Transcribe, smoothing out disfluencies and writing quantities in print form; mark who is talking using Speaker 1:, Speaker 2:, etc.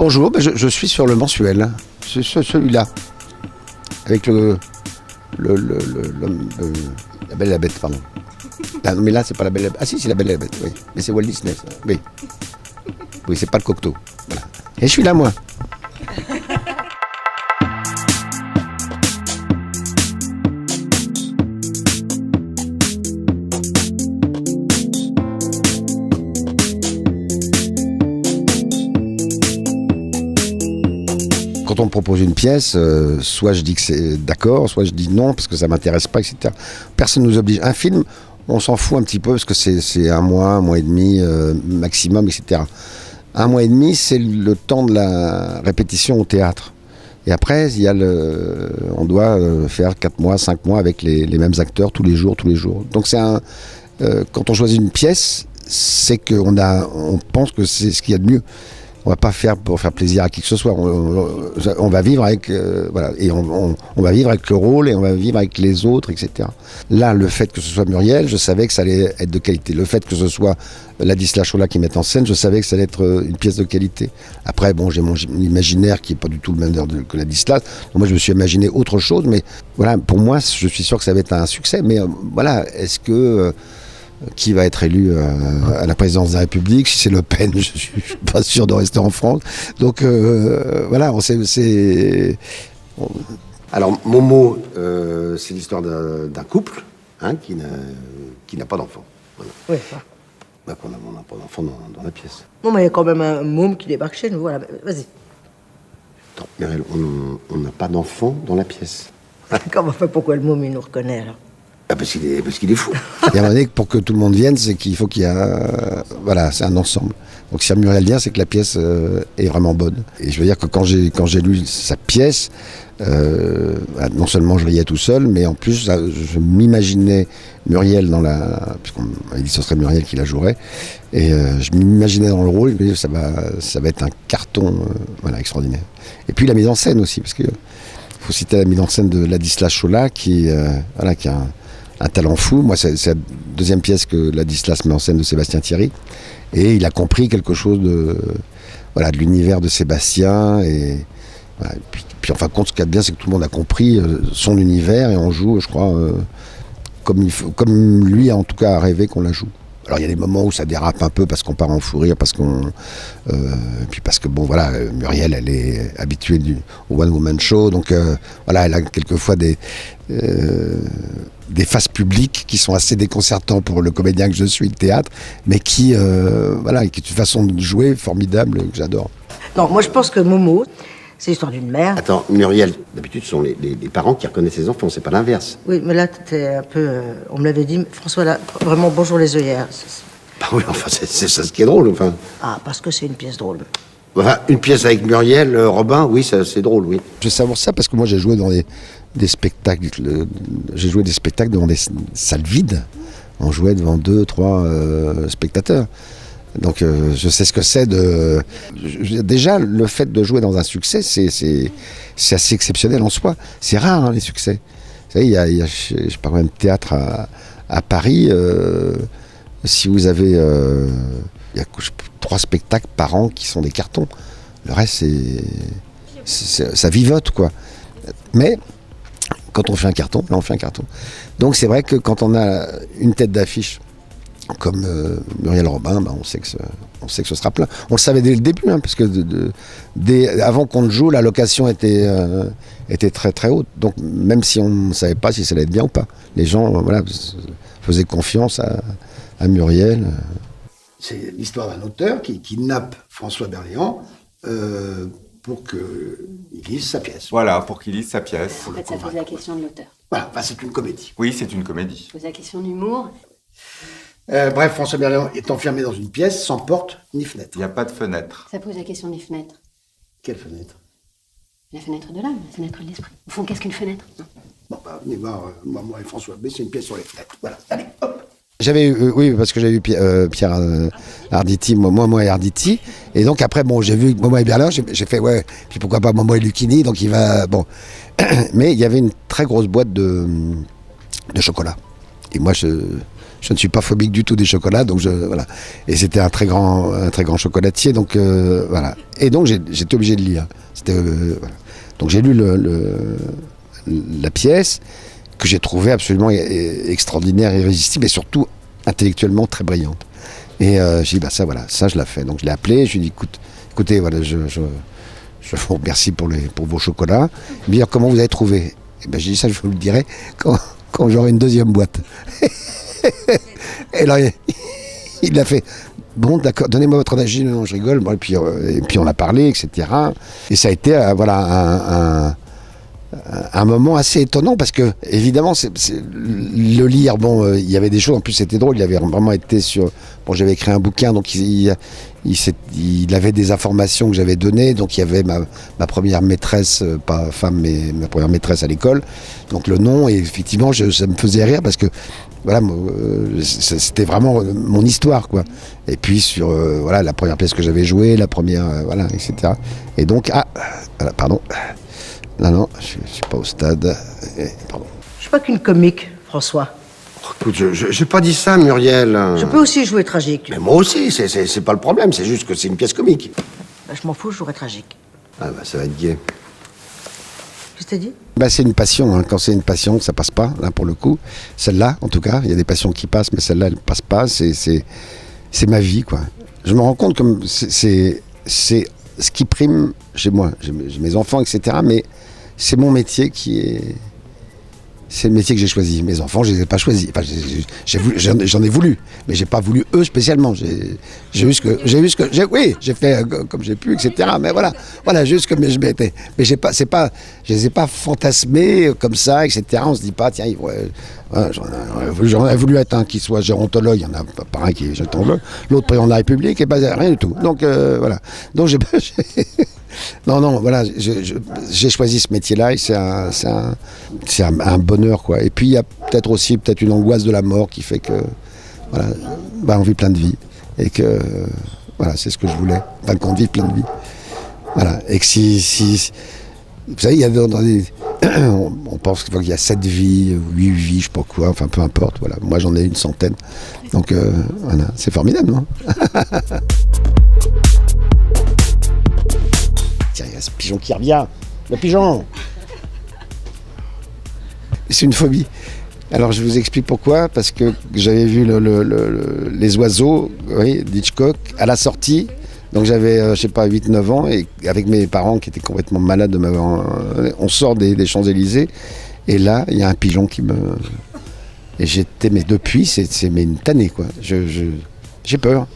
Speaker 1: Bonjour, je suis sur le mensuel. C'est celui-là. Avec l'homme, la Belle et la Bête, pardon. Ah, non, mais là, c'est pas la Belle et la Bête. Ah si, c'est la Belle et la Bête, oui. Mais c'est Walt Disney, ça. Oui. Oui, c'est pas le Cocteau. Voilà. Et je suis là, moi. Quand on me propose une pièce, soit je dis que c'est d'accord, soit je dis non parce que ça m'intéresse pas, etc. Personne ne nous oblige. Un film, on s'en fout un petit peu parce que c'est un mois et demi maximum, etc. Un mois et demi, c'est le temps de la répétition au théâtre. Et après, on doit faire 4 mois, 5 mois avec les mêmes acteurs tous les jours. Donc quand on choisit une pièce, c'est on pense que c'est ce qu'il y a de mieux. On va pas faire pour faire plaisir à qui que ce soit. On va vivre avec, voilà, et on va vivre avec le rôle et on va vivre avec les autres, etc. Là, le fait que ce soit Muriel, je savais que ça allait être de qualité. Le fait que ce soit Ladislas Chola qui mette en scène, je savais que ça allait être une pièce de qualité. Après, bon, j'ai mon imaginaire qui est pas du tout le même que Ladislas. Donc moi, je me suis imaginé autre chose, mais voilà, pour moi, je suis sûr que ça va être un succès. Mais voilà, est-ce que qui va être élu à la présidence de la République? Si c'est Le Pen, je suis pas sûr de rester en France. Donc voilà, Alors Momo, c'est l'histoire d'un couple qui n'a pas d'enfant. Voilà.
Speaker 2: Oui, ça.
Speaker 1: Donc on n'a pas d'enfant dans la pièce.
Speaker 2: Non, mais il y a quand même un môme qui débarque chez nous. Voilà, vas-y.
Speaker 1: Attends, Muriel, on n'a pas d'enfant dans la pièce.
Speaker 2: Comment on fait? Pourquoi le môme, il nous reconnaît, alors?
Speaker 1: Ah, parce qu'il est fou. Il y a un moment donné, pour que tout le monde vienne, c'est qu'il faut qu'il y a... Voilà, c'est un ensemble. Donc si Muriel vient, c'est que la pièce est vraiment bonne. Et je veux dire que quand j'ai lu sa pièce, non seulement je riais tout seul, mais en plus, je m'imaginais Muriel puisqu'on m'avait dit que ce serait Muriel qui la jouerait. Et je m'imaginais dans le rôle, mais ça va être un carton voilà, extraordinaire. Et puis la mise en scène aussi, parce que faut citer la mise en scène de Ladislas Chola, qui a un talent fou. Moi, c'est la deuxième pièce que Ladislas met en scène de Sébastien Thierry. Et il a compris quelque chose de l'univers de Sébastien. Et, voilà. Puis en fin de compte, ce qu'il y a de bien, c'est que tout le monde a compris son univers et on joue, je crois, comme lui, en tout cas, a rêvé qu'on la joue. Alors il y a des moments où ça dérape un peu parce qu'on part en fou rire, parce que bon voilà, Muriel elle est habituée au One Woman Show, donc voilà, elle a quelquefois des faces publiques qui sont assez déconcertantes pour le comédien que je suis, le théâtre, mais qui est une façon de jouer formidable que j'adore.
Speaker 2: Non, moi je pense que Momo, c'est l'histoire d'une mère.
Speaker 1: Attends, Muriel, d'habitude ce sont les parents qui reconnaissent les enfants, c'est pas l'inverse.
Speaker 2: Oui, mais là t'étais un peu... on me l'avait dit, François, là, vraiment bonjour les œillères.
Speaker 1: Bah oui, enfin c'est ça ce qui est drôle, enfin.
Speaker 2: Ah, parce que c'est une pièce drôle.
Speaker 1: Enfin, une pièce avec Muriel, Robin, oui, c'est drôle, oui. Je savoure ça parce que moi j'ai joué dans des spectacles, j'ai joué des spectacles devant des salles vides. On jouait devant 2-3 spectateurs. Donc je sais ce que c'est déjà le fait de jouer dans un succès, c'est assez exceptionnel en soi. C'est rare les succès. Vous savez, il y a je parle même de théâtre à Paris. Si vous avez il y a 3 spectacles par an qui sont des cartons. Le reste ça vivote quoi. Mais quand on fait un carton, là on fait un carton. Donc c'est vrai que quand on a une tête d'affiche comme Muriel Robin, on sait que ce sera plein. On le savait dès le début, parce que avant qu'on le joue, la location était très très haute. Donc même si on ne savait pas si ça allait être bien ou pas, les gens faisaient confiance à Muriel. C'est l'histoire d'un auteur qui kidnappe François Berléand pour qu'il lise sa pièce.
Speaker 3: Voilà, pour qu'il lise sa pièce.
Speaker 4: En fait, ça pose la question de l'auteur.
Speaker 1: Voilà, c'est une comédie.
Speaker 3: Oui, c'est une comédie.
Speaker 4: Ça pose la question d'humour.
Speaker 1: Bref, François Berléand est enfermé dans une pièce sans porte ni fenêtre.
Speaker 3: Il n'y a pas de fenêtre.
Speaker 4: Ça pose la question des fenêtres.
Speaker 1: Quelle fenêtre?
Speaker 4: La fenêtre de l'âme, la fenêtre de l'esprit. Au fond, qu'est-ce qu'une fenêtre?
Speaker 1: Bon, venez voir, moi et François, mais c'est une pièce sur les fenêtres. Voilà, allez, hop. J'avais eu, oui, parce que j'avais eu Pierre Arditi, moi et Arditi. Et donc après, bon, j'ai vu Momo et Berléand, j'ai fait, ouais, puis pourquoi pas Momo et Lucchini, donc il va, bon. Mais il y avait une très grosse boîte de chocolat. Et moi, je ne suis pas phobique du tout des chocolats, donc voilà. Et c'était un très grand chocolatier, donc voilà. Et donc j'étais obligé de lire. Voilà. Donc j'ai lu la pièce que j'ai trouvée absolument extraordinaire, irrésistible et surtout intellectuellement très brillante. Et j'ai dit ça je l'ai fait. Donc je l'ai appelé, je lui ai dit écoutez, voilà, je vous remercie pour vos chocolats. Il me dit comment vous avez trouvé? Et ben j'ai dit ça, je vous le dirai quand j'aurai une deuxième boîte. Et là il a fait bon d'accord, donnez-moi votre avis. Non, je rigole. Bon, et puis on a parlé, etc. Et ça a été un moment assez étonnant parce que évidemment le lire, bon il y avait des choses, en plus c'était drôle, il avait vraiment été j'avais écrit un bouquin, donc il avait des informations que j'avais données, donc il y avait ma première maîtresse, pas femme mais ma première maîtresse à l'école, donc le nom, et effectivement ça me faisait rire parce que voilà, c'était vraiment mon histoire, quoi. Et puis sur la première pièce que j'avais jouée, la première, etc. Et donc voilà, pardon. Non, je ne suis pas au stade. Pardon.
Speaker 2: Je suis pas qu'une comique, François.
Speaker 1: Oh, écoute, je n'ai pas dit ça, Muriel.
Speaker 2: Je peux aussi jouer tragique.
Speaker 1: Mais moi aussi, c'est pas le problème, c'est juste que c'est une pièce comique.
Speaker 2: Bah, je m'en fous, je jouerai tragique.
Speaker 1: Ah bah ça va être gai.
Speaker 2: Qu'est-ce que t'as dit?
Speaker 1: Bah c'est une passion, hein. Quand c'est une passion, ça passe pas, là pour le coup. Celle-là, en tout cas, il y a des passions qui passent, mais celle-là, elle passe pas, c'est ma vie, quoi. Je me rends compte comme c'est ce qui prime chez moi. J'ai mes enfants, etc., mais c'est mon métier c'est le métier que j'ai choisi. Mes enfants, je les ai pas choisis. Enfin, j'en ai voulu, mais j'ai pas voulu eux spécialement. J'ai fait comme j'ai pu, etc. Mais voilà, juste comme je m'étais. Mais je les ai pas fantasmés comme ça, etc. On se dit pas, tiens, j'aurais voulu être un qui soit gérontologue. Il y en a pas un qui est gérontologue, l'autre président de la République, et rien du tout. Donc voilà. Donc non, voilà, j'ai choisi ce métier-là et c'est un bonheur, quoi. Et puis il y a peut-être une angoisse de la mort qui fait que, voilà, on vit plein de vies et que, voilà, c'est ce que je voulais, enfin qu'on vive plein de vies. Voilà, et que si vous savez, il y a on pense qu'il y a 7 vies, 8 vies, je sais pas quoi, enfin peu importe, voilà. Moi j'en ai une centaine, donc voilà, c'est formidable, non? Tiens, il y a ce pigeon qui revient. Le pigeon! C'est une phobie. Alors je vous explique pourquoi. Parce que j'avais vu les oiseaux, oui, d'Hitchcock, à la sortie. Donc j'avais, 8-9 ans, et avec mes parents qui étaient complètement malades, on sort des Champs-Élysées. Et là, il y a un pigeon qui me... Et j'étais, mais depuis, c'est une tannée, quoi. J'ai peur.